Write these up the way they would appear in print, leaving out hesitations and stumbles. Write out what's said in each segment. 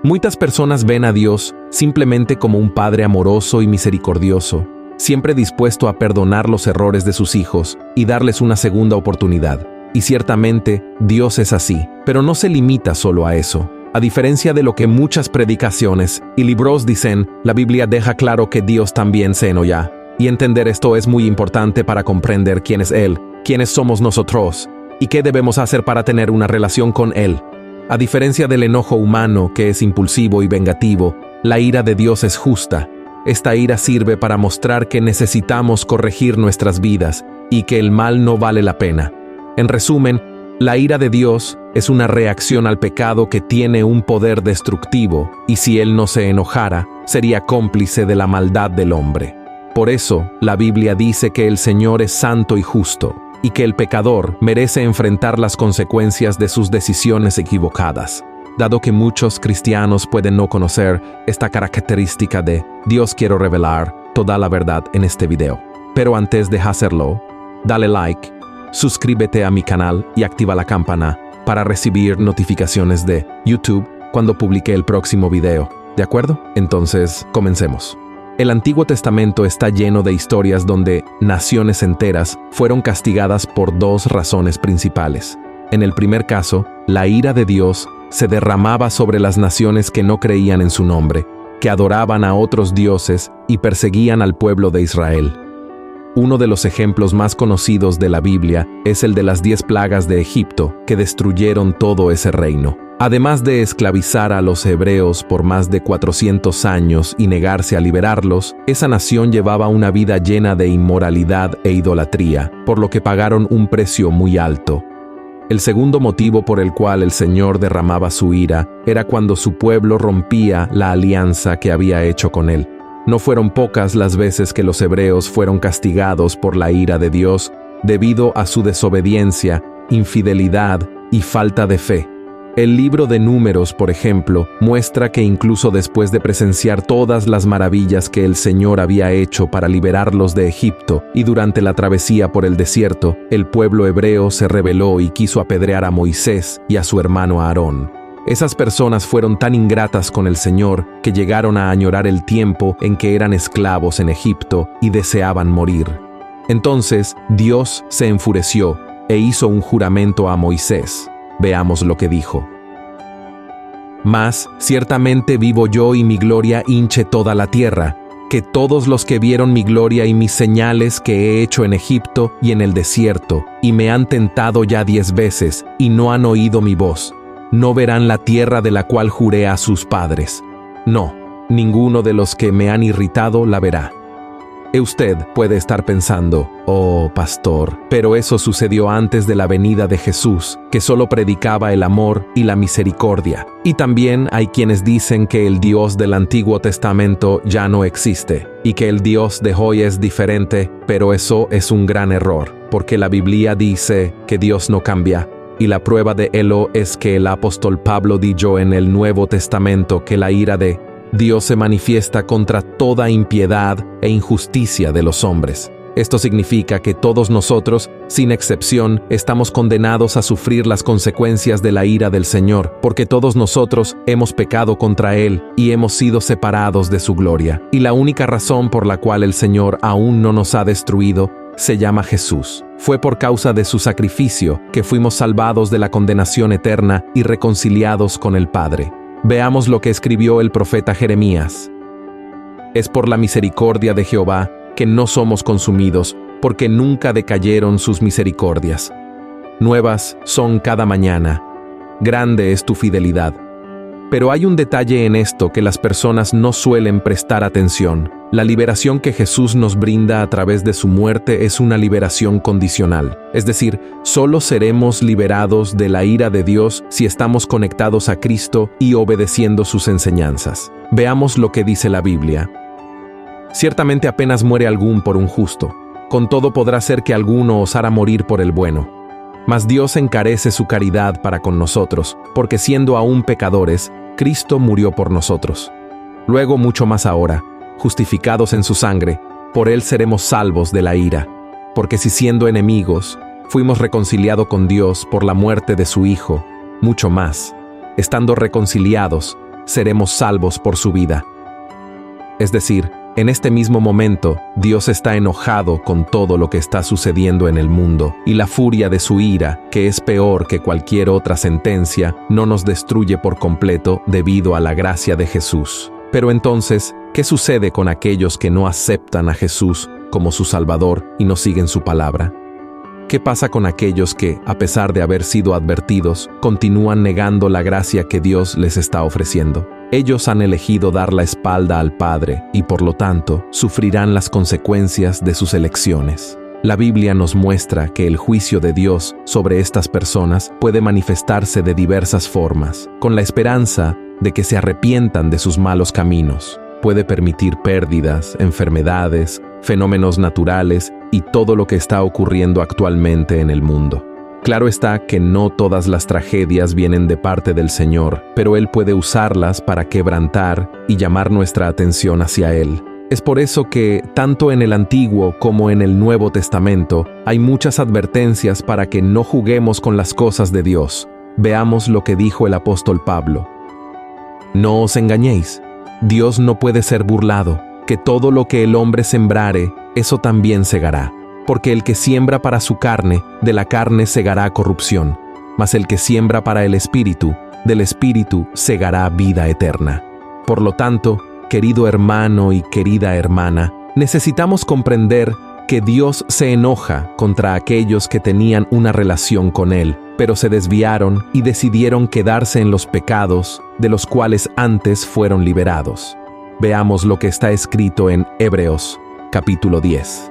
Muchas personas ven a Dios simplemente como un Padre amoroso y misericordioso, siempre dispuesto a perdonar los errores de sus hijos y darles una segunda oportunidad. Y ciertamente, Dios es así, pero no se limita solo a eso. A diferencia de lo que muchas predicaciones y libros dicen, la Biblia deja claro que Dios también se enoja. Y entender esto es muy importante para comprender quién es Él, quiénes somos nosotros, y qué debemos hacer para tener una relación con Él. A diferencia del enojo humano, que es impulsivo y vengativo, la ira de Dios es justa. Esta ira sirve para mostrar que necesitamos corregir nuestras vidas y que el mal no vale la pena. En resumen, la ira de Dios es una reacción al pecado que tiene un poder destructivo, y si Él no se enojara, sería cómplice de la maldad del hombre. Por eso, la Biblia dice que el Señor es santo y justo, y que el pecador merece enfrentar las consecuencias de sus decisiones equivocadas. Dado que muchos cristianos pueden no conocer esta característica de Dios, quiero revelar toda la verdad en este video. Pero antes de hacerlo, dale like, suscríbete a mi canal y activa la campana para recibir notificaciones de YouTube cuando publique el próximo video. ¿De acuerdo? Entonces, comencemos. El Antiguo Testamento está lleno de historias donde naciones enteras fueron castigadas por dos razones principales. En el primer caso, la ira de Dios se derramaba sobre las naciones que no creían en su nombre, que adoraban a otros dioses y perseguían al pueblo de Israel. Uno de los ejemplos más conocidos de la Biblia es el de las 10 plagas de Egipto, que destruyeron todo ese reino. Además de esclavizar a los hebreos por más de 400 años y negarse a liberarlos, esa nación llevaba una vida llena de inmoralidad e idolatría, por lo que pagaron un precio muy alto. El segundo motivo por el cual el Señor derramaba su ira era cuando su pueblo rompía la alianza que había hecho con Él. No fueron pocas las veces que los hebreos fueron castigados por la ira de Dios debido a su desobediencia, infidelidad y falta de fe. El libro de Números, por ejemplo, muestra que incluso después de presenciar todas las maravillas que el Señor había hecho para liberarlos de Egipto y durante la travesía por el desierto, el pueblo hebreo se rebeló y quiso apedrear a Moisés y a su hermano Aarón. Esas personas fueron tan ingratas con el Señor que llegaron a añorar el tiempo en que eran esclavos en Egipto y deseaban morir. Entonces, Dios se enfureció e hizo un juramento a Moisés. Veamos lo que dijo. Mas, ciertamente vivo yo y mi gloria hinche toda la tierra, que todos los que vieron mi gloria y mis señales que he hecho en Egipto y en el desierto, y me han tentado ya 10 veces, y no han oído mi voz, no verán la tierra de la cual juré a sus padres. No, ninguno de los que me han irritado la verá. Usted puede estar pensando, oh, pastor, pero eso sucedió antes de la venida de Jesús, que solo predicaba el amor y la misericordia. Y también hay quienes dicen que el Dios del Antiguo Testamento ya no existe, y que el Dios de hoy es diferente, pero eso es un gran error, porque la Biblia dice que Dios no cambia. Y la prueba de ello es que el apóstol Pablo dijo en el Nuevo Testamento que la ira de Dios se manifiesta contra toda impiedad e injusticia de los hombres. Esto significa que todos nosotros, sin excepción, estamos condenados a sufrir las consecuencias de la ira del Señor, porque todos nosotros hemos pecado contra Él y hemos sido separados de su gloria. Y la única razón por la cual el Señor aún no nos ha destruido se llama Jesús. Fue por causa de su sacrificio que fuimos salvados de la condenación eterna y reconciliados con el Padre. Veamos lo que escribió el profeta Jeremías. Es por la misericordia de Jehová que no somos consumidos, porque nunca decayeron sus misericordias. Nuevas son cada mañana. Grande es tu fidelidad. Pero hay un detalle en esto que las personas no suelen prestar atención. La liberación que Jesús nos brinda a través de su muerte es una liberación condicional. Es decir, solo seremos liberados de la ira de Dios si estamos conectados a Cristo y obedeciendo sus enseñanzas. Veamos lo que dice la Biblia. Ciertamente apenas muere algún por un justo. Con todo podrá ser que alguno osara morir por el bueno. Mas Dios encarece su caridad para con nosotros, porque siendo aún pecadores, Cristo murió por nosotros. Luego mucho más ahora, justificados en su sangre, por Él seremos salvos de la ira. Porque si siendo enemigos, fuimos reconciliados con Dios por la muerte de su Hijo, mucho más, estando reconciliados, seremos salvos por su vida. Es decir, en este mismo momento, Dios está enojado con todo lo que está sucediendo en el mundo, y la furia de su ira, que es peor que cualquier otra sentencia, no nos destruye por completo debido a la gracia de Jesús. Pero entonces, ¿qué sucede con aquellos que no aceptan a Jesús como su Salvador y no siguen su palabra? ¿Qué pasa con aquellos que, a pesar de haber sido advertidos, continúan negando la gracia que Dios les está ofreciendo? Ellos han elegido dar la espalda al Padre y, por lo tanto, sufrirán las consecuencias de sus elecciones. La Biblia nos muestra que el juicio de Dios sobre estas personas puede manifestarse de diversas formas, con la esperanza de que se arrepientan de sus malos caminos. Puede permitir pérdidas, enfermedades, fenómenos naturales y todo lo que está ocurriendo actualmente en el mundo. Claro está que no todas las tragedias vienen de parte del Señor, pero Él puede usarlas para quebrantar y llamar nuestra atención hacia Él. Es por eso que, tanto en el Antiguo como en el Nuevo Testamento, hay muchas advertencias para que no juguemos con las cosas de Dios. Veamos lo que dijo el apóstol Pablo. No os engañéis, Dios no puede ser burlado, que todo lo que el hombre sembrare, eso también segará. Porque el que siembra para su carne, de la carne segará corrupción, mas el que siembra para el Espíritu, del Espíritu segará vida eterna. Por lo tanto, querido hermano y querida hermana, necesitamos comprender que Dios se enoja contra aquellos que tenían una relación con Él, pero se desviaron y decidieron quedarse en los pecados de los cuales antes fueron liberados. Veamos lo que está escrito en Hebreos, capítulo 10.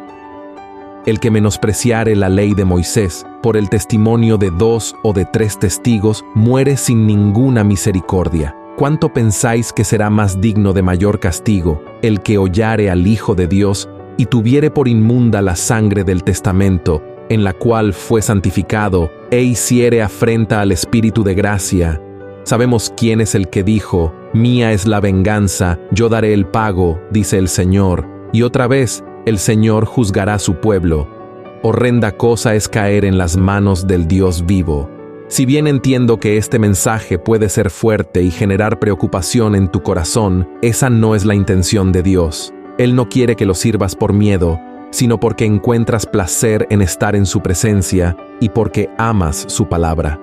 El que menospreciare la ley de Moisés por el testimonio de 2 o de 3 testigos muere sin ninguna misericordia. ¿Cuánto pensáis que será más digno de mayor castigo el que hollare al Hijo de Dios y tuviere por inmunda la sangre del testamento, en la cual fue santificado, e hiciere afrenta al Espíritu de gracia? Sabemos quién es el que dijo: «Mía es la venganza, yo daré el pago», dice el Señor, y otra vez, el Señor juzgará a su pueblo. Horrenda cosa es caer en las manos del Dios vivo. Si bien entiendo que este mensaje puede ser fuerte y generar preocupación en tu corazón, esa no es la intención de Dios. Él no quiere que lo sirvas por miedo, sino porque encuentras placer en estar en su presencia y porque amas su palabra.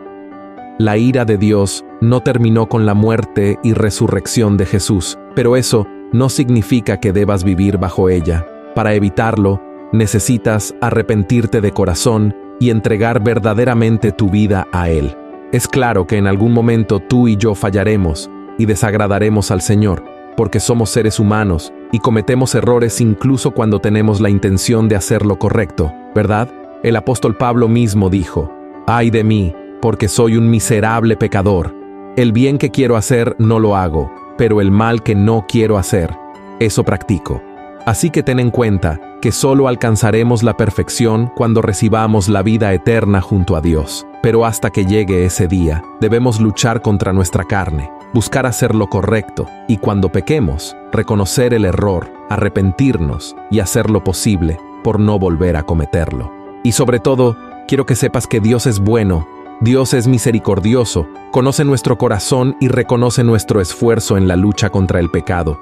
La ira de Dios no terminó con la muerte y resurrección de Jesús, pero eso no significa que debas vivir bajo ella. Para evitarlo, necesitas arrepentirte de corazón y entregar verdaderamente tu vida a Él. Es claro que en algún momento tú y yo fallaremos y desagradaremos al Señor, porque somos seres humanos y cometemos errores incluso cuando tenemos la intención de hacer lo correcto, ¿verdad? El apóstol Pablo mismo dijo: «Ay de mí, porque soy un miserable pecador. El bien que quiero hacer no lo hago, pero el mal que no quiero hacer, eso practico». Así que ten en cuenta que solo alcanzaremos la perfección cuando recibamos la vida eterna junto a Dios. Pero hasta que llegue ese día, debemos luchar contra nuestra carne, buscar hacer lo correcto, y cuando pequemos, reconocer el error, arrepentirnos y hacer lo posible por no volver a cometerlo. Y sobre todo, quiero que sepas que Dios es bueno, Dios es misericordioso, conoce nuestro corazón y reconoce nuestro esfuerzo en la lucha contra el pecado.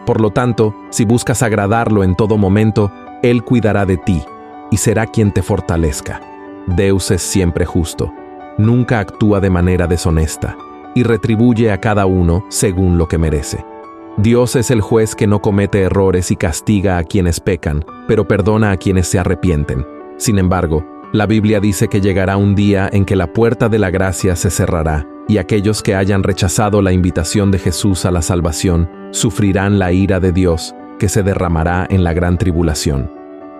Por lo tanto, si buscas agradarlo en todo momento, Él cuidará de ti y será quien te fortalezca. Deus es siempre justo, nunca actúa de manera deshonesta y retribuye a cada uno según lo que merece. Dios es el juez que no comete errores y castiga a quienes pecan, pero perdona a quienes se arrepienten. Sin embargo, la Biblia dice que llegará un día en que la puerta de la gracia se cerrará, y aquellos que hayan rechazado la invitación de Jesús a la salvación sufrirán la ira de Dios, que se derramará en la gran tribulación.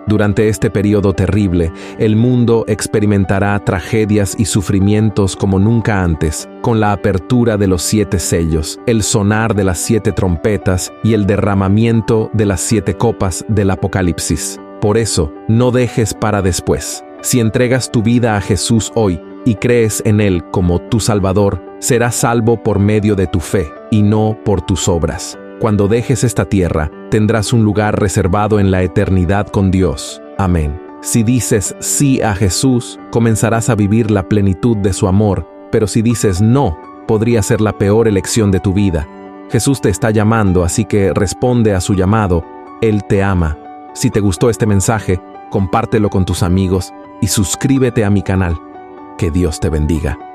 Durante este periodo terrible, el mundo experimentará tragedias y sufrimientos como nunca antes, con la apertura de los 7 sellos, el sonar de las 7 trompetas y el derramamiento de las 7 copas del Apocalipsis. Por eso, no dejes para después. Si entregas tu vida a Jesús hoy y crees en Él como tu Salvador, serás salvo por medio de tu fe y no por tus obras. Cuando dejes esta tierra, tendrás un lugar reservado en la eternidad con Dios. Amén. Si dices sí a Jesús, comenzarás a vivir la plenitud de su amor, pero si dices no, podría ser la peor elección de tu vida. Jesús te está llamando, así que responde a su llamado. Él te ama. Si te gustó este mensaje, compártelo con tus amigos y suscríbete a mi canal. Que Dios te bendiga.